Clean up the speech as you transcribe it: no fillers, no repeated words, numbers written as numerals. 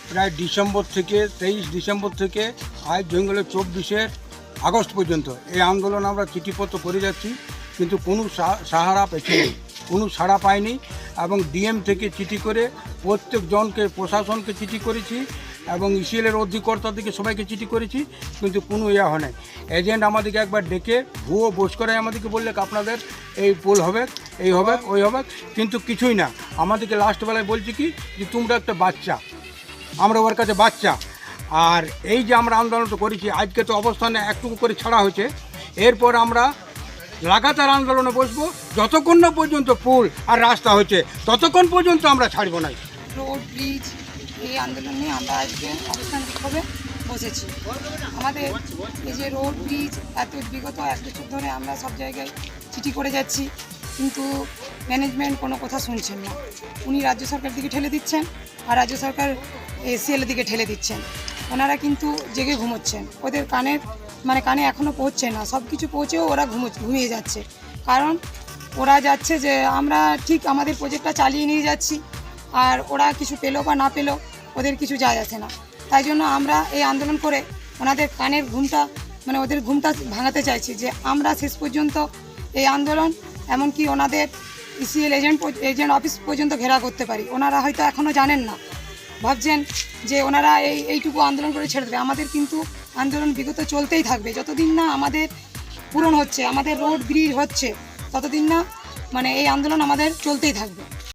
প্রায় ডিসেম্বর থেকে 23 ডিসেম্বর থেকে আজ জঙ্গলে 24 আগস্ট পর্যন্ত এই আন্দোলন আমরা চিঠিপত্র করে যাচ্ছি, কিন্তু কোনো সাহারা পেছি নেই, কোনো সাড়া পাইনি। এবং ডিএম থেকে চিঠি করে প্রত্যেকজনকে, প্রশাসনকে চিঠি করেছি এবং ইসিএলের অধিকর্তা থেকে সবাইকে চিঠি করেছি, কিন্তু কোনো ইয়া হয় নাই। এজেন্ট আমাদেরকে একবার ডেকে ভুয়ো বোস করে আমাদেরকে বললে আপনাদের এই পোল হবে, এই হবে, ওই হবে, কিন্তু কিছুই না। আমাদেরকে লাস্ট বেলায় বলছি কি যে তোমরা একটা বাচ্চা, আমরা ওর কাছে বাচ্চা। আর এই যে আমরা আন্দোলনটা করেছি, আজকে তো অবস্থানে একটু করে ছাড়া হয়েছে, এরপর আমরা লাগাতার আন্দোলনে বসবো যতক্ষণ না পর্যন্ত পুল আর রাস্তা হচ্ছে, ততক্ষণ পর্যন্ত আমরা ছাড়ব না। রোড ব্রিজ এই আন্দোলন নিয়ে আমরা আজকে অবস্থান বিক্ষোভে বসেছি। আমাদের এই যে রোড ব্রিজ বিগত 1 বছর ধরে আমরা সব জায়গায় চিঠি করে যাচ্ছি, কিন্তু ম্যানেজমেন্ট কোনো কথা শুনছেন না। উনি রাজ্য সরকার দিকে ঠেলে দিচ্ছেন আর রাজ্য সরকার এসিএল দিকে ঠেলে দিচ্ছেন। ওনারা কিন্তু জেগে ঘুমোচ্ছেন, ওদের কানে এখনও পৌঁছছে না, সব কিছু পৌঁছেও ওরা ঘুমিয়ে যাচ্ছে। কারণ ওরা যাচ্ছে যে আমরা ঠিক আমাদের প্রজেক্টটা চালিয়ে নিয়ে যাচ্ছি, আর ওরা কিছু পেলো বা না পেলো ওদের কিছু যায় আসে না। তাই জন্য আমরা এই আন্দোলন করে ওনাদের কানের ঘুমটা, ওদের ঘুমটা ভাঙাতে চাইছি যে আমরা শেষ পর্যন্ত এই আন্দোলন, এমনকি ওনাদের ইসিএল এজেন্ট অফিস পর্যন্ত ঘেরা করতে পারি। ওনারা হয়তো এখনও জানেন না, ভাবছেন যে ওনারা এইটুকু আন্দোলন করে ছেড়ে দেবে। আমাদের কিন্তু আন্দোলন বিগত চলতেই থাকবে, যতদিন না আমাদের পূরণ হচ্ছে, আমাদের রোড ব্রিজ হচ্ছে, ততদিন না এই আন্দোলন আমাদের চলতেই থাকবে।